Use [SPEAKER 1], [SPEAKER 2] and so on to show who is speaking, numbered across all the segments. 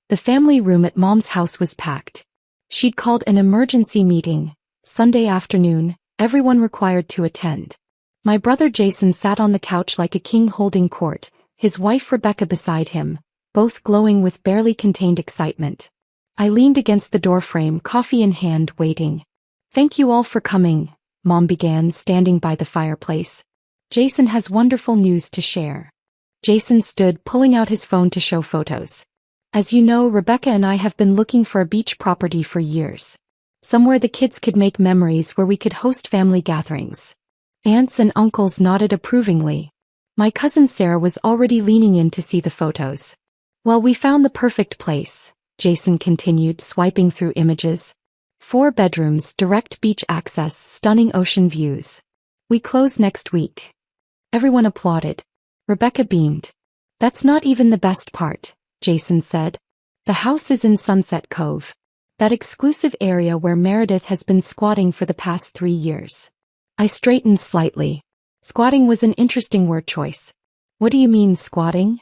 [SPEAKER 1] The family room at Mom's house was packed. She'd called an emergency meeting, Sunday afternoon, everyone required to attend. My brother Jason sat on the couch like a king holding court, his wife Rebecca beside him, both glowing with barely contained excitement. I leaned against the doorframe, coffee in hand, waiting. "Thank you all for coming," Mom began, standing by the fireplace. "Jason has wonderful news to share." Jason stood, pulling out his phone to show photos. "As you know, Rebecca and I have been looking for a beach property for years. Somewhere the kids could make memories, where we could host family gatherings." Aunts and uncles nodded approvingly. My cousin Sarah was already leaning in to see the photos. "Well, we found the perfect place," Jason continued, swiping through images. 4 bedrooms, direct beach access, stunning ocean views. "We close next week." Everyone applauded. Rebecca beamed. "That's not even the best part," Jason said. "The house is in Sunset Cove. That exclusive area where Meredith has been squatting for the past 3 years." I straightened slightly. Squatting was an interesting word choice. "What do you mean, squatting?"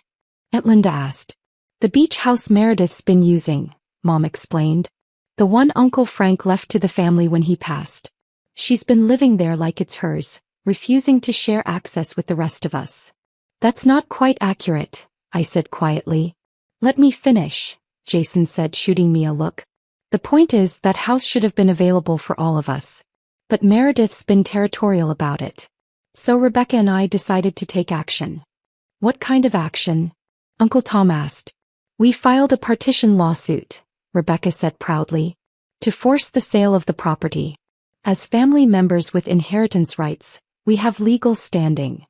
[SPEAKER 1] Linda asked. "The beach house Meredith's been using," Mom explained. "The one Uncle Frank left to the family when he passed. She's been living there like it's hers, refusing to share access with the rest of us." "That's not quite accurate," I said quietly. "Let me finish," Jason said, shooting me a look. "The point is, that house should have been available for all of us. But Meredith's been territorial about it. So Rebecca and I decided to take action." "What kind of action?" Uncle Tom asked. "We filed a partition lawsuit," Rebecca said proudly, "to force the sale of the property. As family members with inheritance rights, we have legal standing."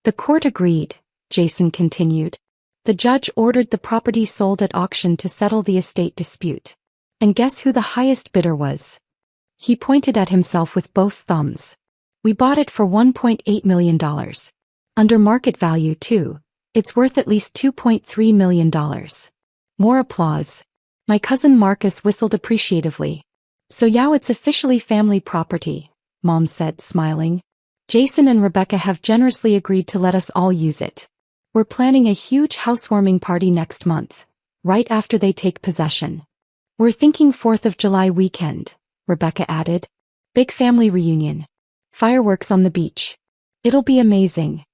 [SPEAKER 1] "The court agreed," Jason continued. "The judge ordered the property sold at auction to settle the estate dispute. And guess who the highest bidder was?" He pointed at himself with both thumbs. "We bought it for $1.8 million. Under market value too. It's worth at least $2.3 million. More applause. My cousin Marcus whistled appreciatively. "So yeah, it's officially family property," Mom said, smiling. "Jason and Rebecca have generously agreed to let us all use it. We're planning a huge housewarming party next month, right after they take possession. We're thinking 4th of July weekend," Rebecca added. "Big family reunion. Fireworks on the beach. It'll be amazing."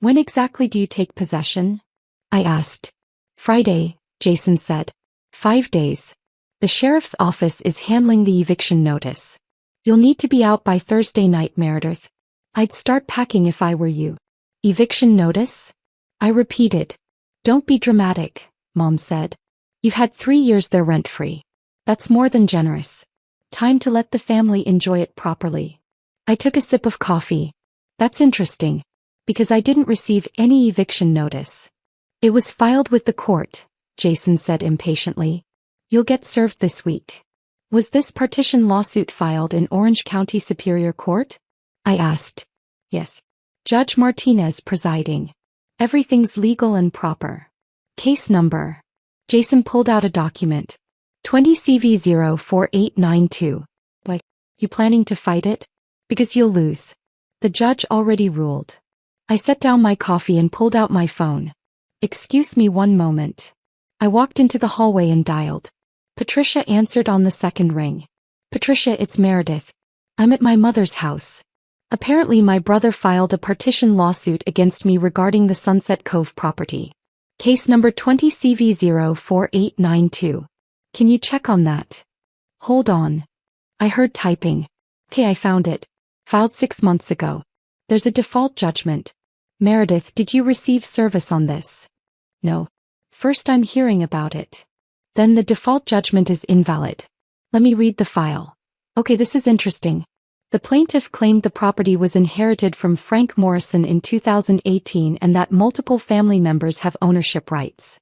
[SPEAKER 1] "When exactly do you take possession?" I asked. "Friday," Jason said. 5 days. The sheriff's office is handling the eviction notice. You'll need to be out by Thursday night, Meredith. I'd start packing if I were you." "Eviction notice?" I repeated. "Don't be dramatic," Mom said. "You've had 3 years there rent-free. That's more than generous. Time to let the family enjoy it properly." I took a sip of coffee. "That's interesting, because I didn't receive any eviction notice." "It was filed with the court," Jason said impatiently. "You'll get served this week." "Was this partition lawsuit filed in Orange County Superior Court?" I asked. "Yes. Judge Martinez presiding. Everything's legal and proper. Case number." Jason pulled out a document. 20 CV04892. "Why, you planning to fight it? Because you'll lose. The judge already ruled." I set down my coffee and pulled out my phone. "Excuse me one moment." I walked into the hallway and dialed. Patricia answered on the second ring. "Patricia, it's Meredith. I'm at my mother's house. Apparently my brother filed a partition lawsuit against me regarding the Sunset Cove property. Case number 20 CV04892. Can you check on that?" "Hold on." I heard typing. "Okay, I found it. Filed 6 months ago. There's a default judgment. Meredith, did you receive service on this?" "No. First I'm hearing about it." "Then the default judgment is invalid. Let me read the file." "Okay, this is interesting. The plaintiff claimed the property was inherited from Frank Morrison in 2018 and that multiple family members have ownership rights.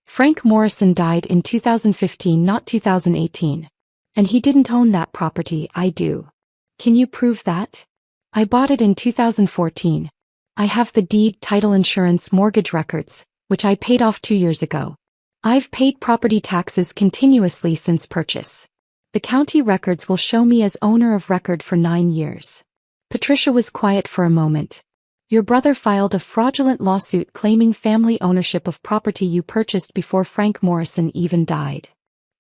[SPEAKER 1] Frank Morrison died in 2015, not 2018. And he didn't own that property, I do. Can you prove that?" "I bought it in 2014. I have the deed, title insurance, mortgage records, which I paid off 2 years ago. I've paid property taxes continuously since purchase. The county records will show me as owner of record for 9 years." Patricia was quiet for a moment. Your brother filed a fraudulent lawsuit claiming family ownership of property you purchased before Frank Morrison even died.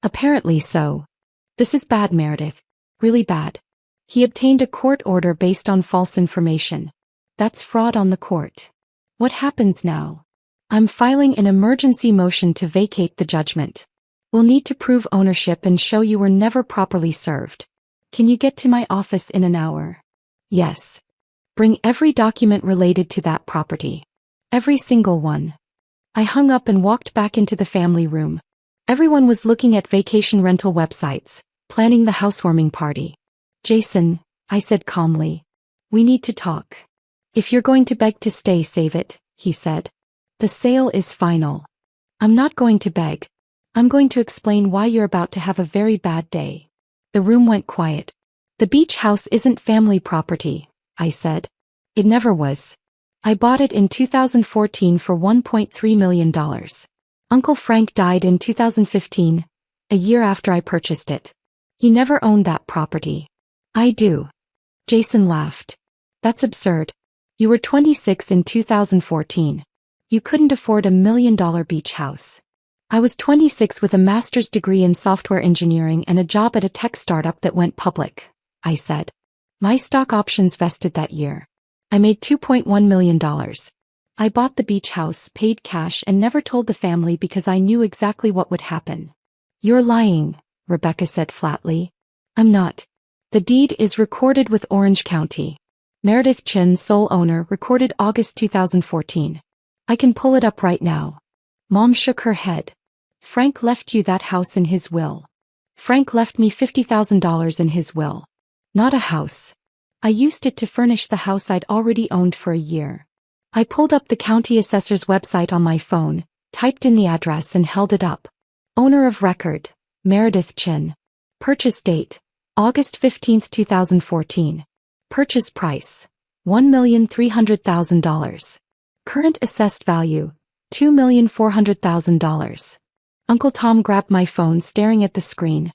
[SPEAKER 1] Apparently so. This is bad, Meredith. Really bad. He obtained a court order based on false information. That's fraud on the court. What happens now? I'm filing an emergency motion to vacate the judgment. We'll need to prove ownership and show you were never properly served. Can you get to my office in an hour? Yes. Bring every document related to that property. Every single one. I hung up and walked back into the family room. Everyone was looking at vacation rental websites, planning the housewarming party. Jason, I said calmly. We need to talk. If you're going to beg to stay, save it, he said. The sale is final. I'm not going to beg. I'm going to explain why you're about to have a very bad day. The room went quiet. The beach house isn't family property, I said. It never was. I bought it in 2014 for $1.3 million. Uncle Frank died in 2015, a year after I purchased it. He never owned that property. I do. Jason laughed. That's absurd. You were 26 in 2014. You couldn't afford $1 million beach house. I was 26 with a master's degree in software engineering and a job at a tech startup that went public, I said. My stock options vested that year. I made $2.1 million. I bought the beach house, paid cash, and never told the family because I knew exactly what would happen. You're lying, Rebecca said flatly. I'm not. The deed is recorded with Orange County. Meredith Chin, sole owner, recorded August 2014. I can pull it up right now. Mom shook her head. Frank left you that house in his will. Frank left me $50,000 in his will. Not a house. I used it to furnish the house I'd already owned for a year. I pulled up the county assessor's website on my phone, typed in the address and held it up. Owner of record, Meredith Chin. Purchase date, August 15, 2014. Purchase price, $1,300,000. Current assessed value, $2,400,000. Uncle Tom grabbed my phone, staring at the screen.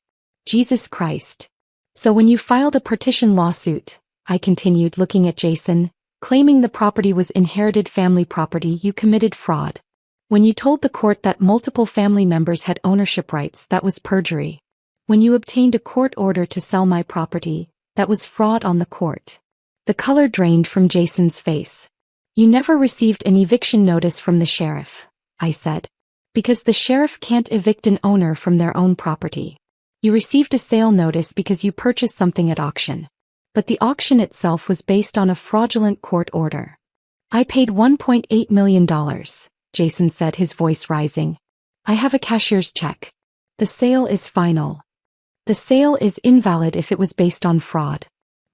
[SPEAKER 1] Jesus Christ. So when you filed a partition lawsuit, I continued, looking at Jason, claiming the property was inherited family property, you committed fraud. When you told the court that multiple family members had ownership rights, that was perjury. When you obtained a court order to sell my property, that was fraud on the court. The color drained from Jason's face. You never received an eviction notice from the sheriff, I said. Because the sheriff can't evict an owner from their own property. You received a sale notice because you purchased something at auction. But the auction itself was based on a fraudulent court order. I paid $1.8 million, Jason said, his voice rising. I have a cashier's check. The sale is final. The sale is invalid if it was based on fraud.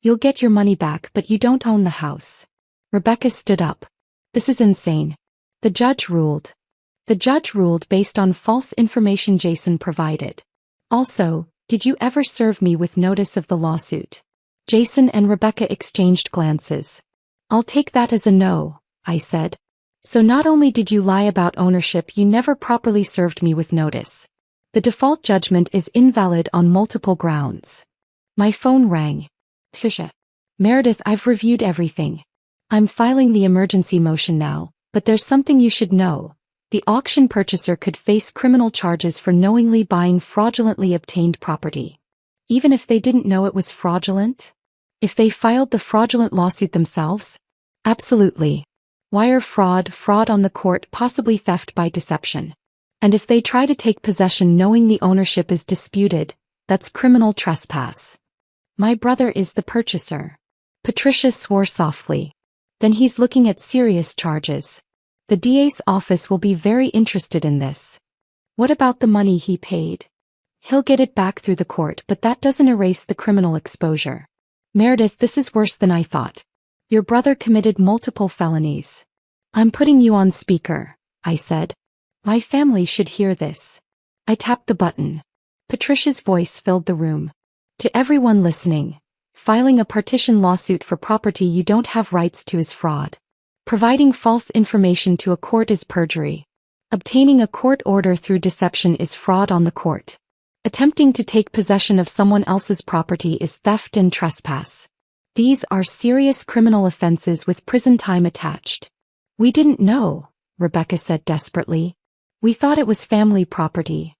[SPEAKER 1] You'll get your money back, but you don't own the house. Rebecca stood up. This is insane. The judge ruled. The judge ruled based on false information Jason provided. Also, did you ever serve me with notice of the lawsuit? Jason and Rebecca exchanged glances. I'll take that as a no, I said. So not only did you lie about ownership, you never properly served me with notice. The default judgment is invalid on multiple grounds. My phone rang. Fisha. Meredith, I've reviewed everything. I'm filing the emergency motion now, but there's something you should know. The auction purchaser could face criminal charges for knowingly buying fraudulently obtained property. Even if they didn't know it was fraudulent? If they filed the fraudulent lawsuit themselves? Absolutely. Wire fraud, fraud on the court, possibly theft by deception. And if they try to take possession knowing the ownership is disputed, that's criminal trespass. My brother is the purchaser. Patricia swore softly. Then he's looking at serious charges. The DA's office will be very interested in this. What about the money he paid? He'll get it back through the court, but that doesn't erase the criminal exposure. Meredith, this is worse than I thought. Your brother committed multiple felonies. I'm putting you on speaker, I said. My family should hear this. I tapped the button. Patricia's voice filled the room. To everyone listening, filing a partition lawsuit for property you don't have rights to is fraud. Providing false information to a court is perjury. Obtaining a court order through deception is fraud on the court. Attempting to take possession of someone else's property is theft and trespass. These are serious criminal offenses with prison time attached. We didn't know, Rebecca said desperately. We thought it was family property.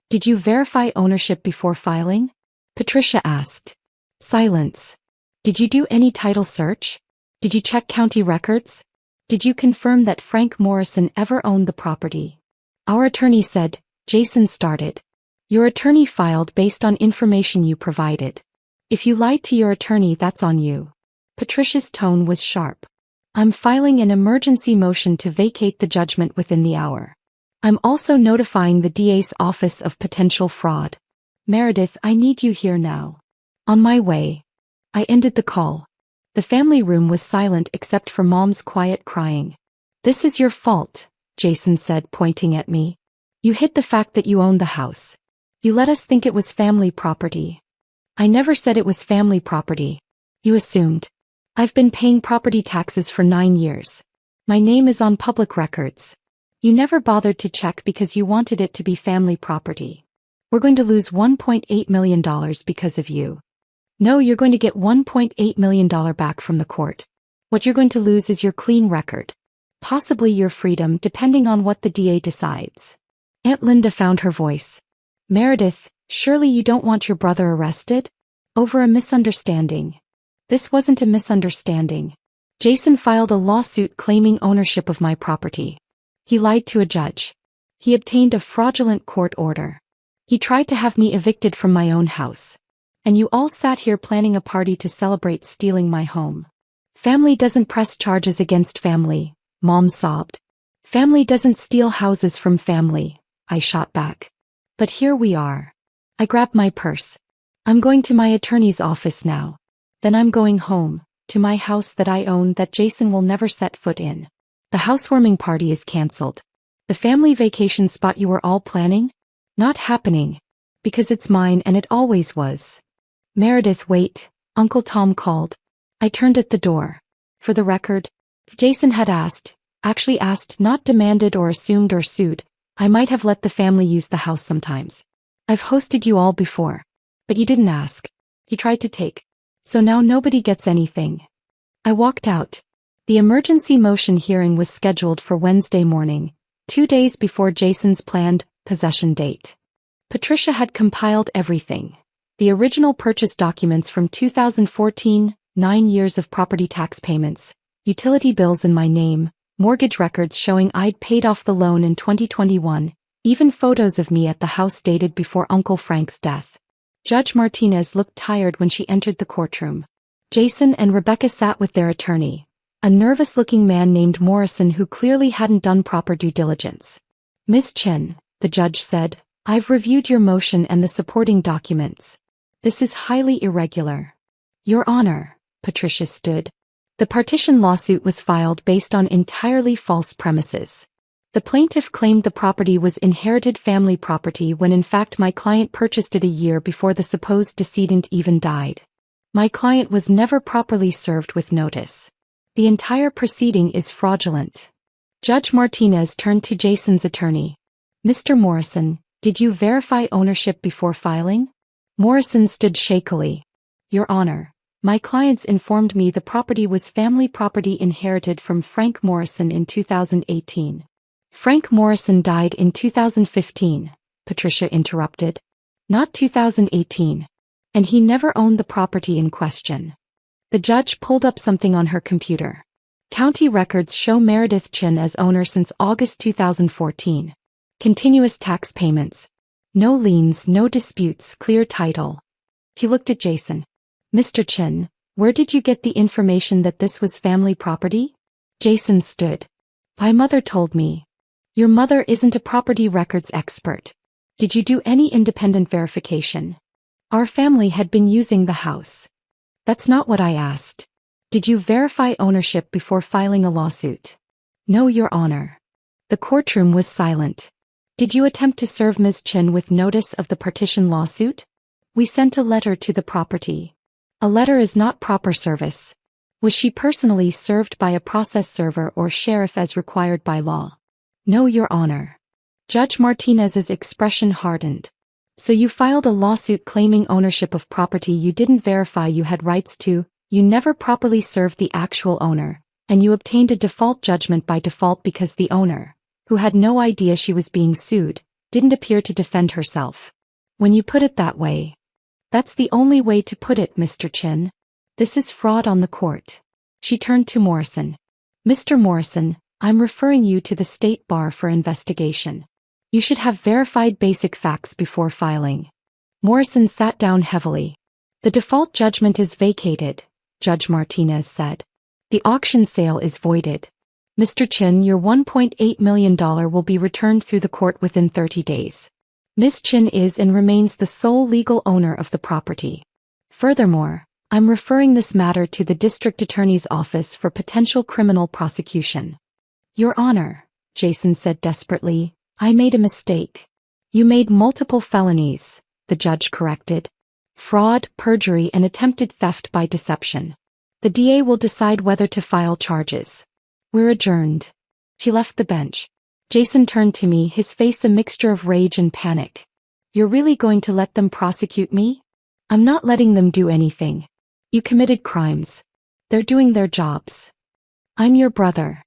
[SPEAKER 1] Did you verify ownership before filing? Patricia asked. Silence. Did you do any title search? Did you check county records? Did you confirm that Frank Morrison ever owned the property? Our attorney said. Jason started. Your attorney filed based on information you provided. If you lied to your attorney, that's on you. Patricia's tone was sharp. I'm filing an emergency motion to vacate the judgment within the hour. I'm also notifying the DA's office of potential fraud. Meredith, I need you here now. On my way. I ended the call. The family room was silent except for Mom's quiet crying. This is your fault, Jason said, pointing at me. You hid the fact that you owned the house. You let us think it was family property. I never said it was family property. You assumed. I've been paying property taxes for 9 years. My name is on public records. You never bothered to check because you wanted it to be family property. We're going to lose $1.8 million because of you. No, you're going to get $1.8 million back from the court. What you're going to lose is your clean record. Possibly your freedom, depending on what the DA decides. Aunt Linda found her voice. Meredith, surely you don't want your brother arrested? Over a misunderstanding. This wasn't a misunderstanding. Jason filed a lawsuit claiming ownership of my property. He lied to a judge. He obtained a fraudulent court order. He tried to have me evicted from my own house. And you all sat here planning a party to celebrate stealing my home. Family doesn't press charges against family, Mom sobbed. Family doesn't steal houses from family, I shot back. But here we are. I grabbed my purse. I'm going to my attorney's office now. Then I'm going home, to my house that I own that Jason will never set foot in. The housewarming party is cancelled. The family vacation spot you were all planning? Not happening. Because it's mine and it always was. Meredith, wait, Uncle Tom called. I turned at the door. For the record, if Jason had actually asked, not demanded or assumed or sued, I might have let the family use the house sometimes. I've hosted you all before. But you didn't ask. You tried to take. So now nobody gets anything. I walked out. The emergency motion hearing was scheduled for Wednesday morning, 2 days before Jason's planned possession date. Patricia had compiled everything. The original purchase documents from 2014, 9 years of property tax payments, utility bills in my name, mortgage records showing I'd paid off the loan in 2021, even photos of me at the house dated before Uncle Frank's death. Judge Martinez looked tired when she entered the courtroom. Jason and Rebecca sat with their attorney, a nervous-looking man named Morrison who clearly hadn't done proper due diligence. Ms. Chin, the judge said, I've reviewed your motion and the supporting documents. This is highly irregular. Your Honor, Patricia stood. The partition lawsuit was filed based on entirely false premises. The plaintiff claimed the property was inherited family property when in fact my client purchased it a year before the supposed decedent even died. My client was never properly served with notice. The entire proceeding is fraudulent. Judge Martinez turned to Jason's attorney. Mr. Morrison, did you verify ownership before filing? Morrison stood shakily. Your Honor, my clients informed me the property was family property inherited from Frank Morrison in 2018. Frank Morrison died in 2015, Patricia interrupted. Not 2018. And he never owned the property in question. The judge pulled up something on her computer. County records show Meredith Chin as owner since August 2014. Continuous tax payments. No liens, no disputes, clear title. He looked at Jason. Mr. Chin, where did you get the information that this was family property? Jason stood. My mother told me. Your mother isn't a property records expert. Did you do any independent verification? Our family had been using the house. That's not what I asked. Did you verify ownership before filing a lawsuit? No, Your Honor. The courtroom was silent. Did you attempt to serve Ms. Chin with notice of the partition lawsuit? We sent a letter to the property. A letter is not proper service. Was she personally served by a process server or sheriff as required by law? No, Your Honor. Judge Martinez's expression hardened. So you filed a lawsuit claiming ownership of property you didn't verify you had rights to, You never properly served the actual owner, and you obtained a default judgment by default because the owner, who had no idea she was being sued, didn't appear to defend herself. When you put it that way, that's the only way to put it, Mr. Chin. This is fraud on the court. She turned to Morrison. Mr. Morrison, I'm referring you to the State Bar for investigation. You should have verified basic facts before filing. Morrison sat down heavily. The default judgment is vacated, Judge Martinez said. The auction sale is voided. Mr. Chin, your $1.8 million will be returned through the court within 30 days. Ms. Chin is and remains the sole legal owner of the property. Furthermore, I'm referring this matter to the District Attorney's Office for potential criminal prosecution. Your Honor, Jason said desperately, I made a mistake. You made multiple felonies, the judge corrected. Fraud, perjury, and attempted theft by deception. The DA will decide whether to file charges. We're adjourned. He left the bench. Jason turned to me, his face a mixture of rage and panic. You're really going to let them prosecute me? I'm not letting them do anything. You committed crimes. They're doing their jobs. I'm your brother.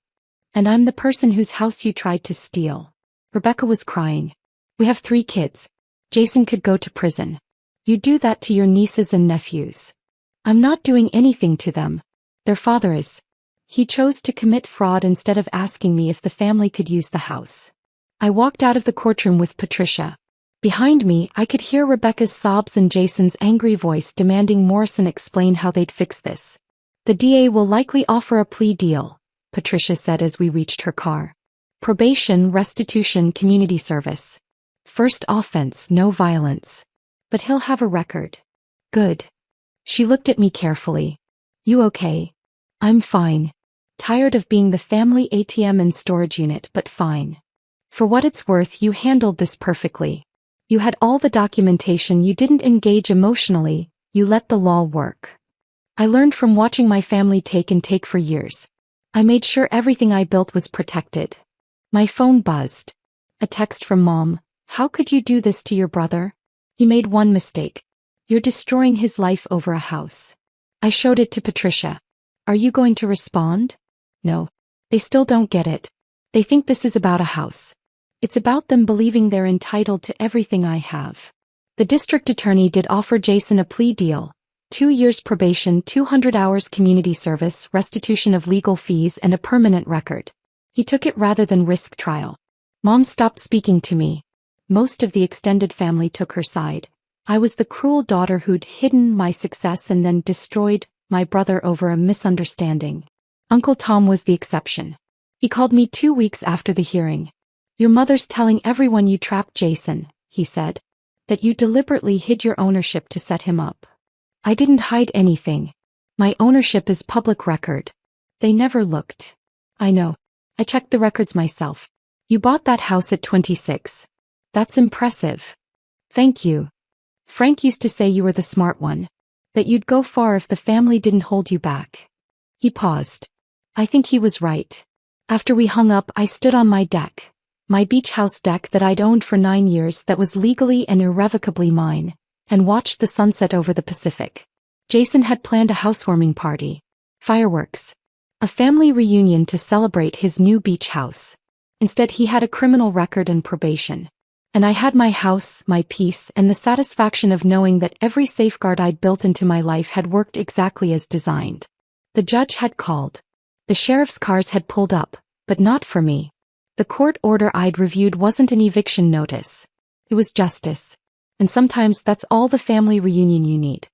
[SPEAKER 1] And I'm the person whose house you tried to steal. Rebecca was crying. We have 3 kids. Jason could go to prison. You do that to your nieces and nephews. I'm not doing anything to them. Their father is. He chose to commit fraud instead of asking me if the family could use the house. I walked out of the courtroom with Patricia. Behind me, I could hear Rebecca's sobs and Jason's angry voice demanding Morrison explain how they'd fix this. The DA will likely offer a plea deal, Patricia said as we reached her car. Probation, restitution, community service. First offense, no violence. But he'll have a record. Good. She looked at me carefully. You okay? I'm fine. Tired of being the family ATM and storage unit, but fine. For what it's worth, you handled this perfectly. You had all the documentation, you didn't engage emotionally, you let the law work. I learned from watching my family take and take for years. I made sure everything I built was protected. My phone buzzed. A text from Mom. How could you do this to your brother? He made one mistake. You're destroying his life over a house. I showed it to Patricia. Are you going to respond? No. They still don't get it. They think this is about a house. It's about them believing they're entitled to everything I have. The district attorney did offer Jason a plea deal. 2 years probation, 200 hours community service, restitution of legal fees, and a permanent record. He took it rather than risk trial. Mom stopped speaking to me. Most of the extended family took her side. I was the cruel daughter who'd hidden my success and then destroyed my brother over a misunderstanding. Uncle Tom was the exception. He called me 2 weeks after the hearing. Your mother's telling everyone you trapped Jason, he said. That you deliberately hid your ownership to set him up. I didn't hide anything. My ownership is public record. They never looked. I know. I checked the records myself. You bought that house at 26. That's impressive. Thank you. Frank used to say you were the smart one. That you'd go far if the family didn't hold you back. He paused. I think he was right. After we hung up, I stood on my deck. My beach house deck that I'd owned for 9 years, that was legally and irrevocably mine, and watched the sunset over the Pacific. Jason had planned a housewarming party. Fireworks. A family reunion to celebrate his new beach house. Instead, he had a criminal record and probation. And I had my house, my peace, and the satisfaction of knowing that every safeguard I'd built into my life had worked exactly as designed. The judge had called. The sheriff's cars had pulled up, but not for me. The court order I'd reviewed wasn't an eviction notice. It was justice. And sometimes that's all the family reunion you need.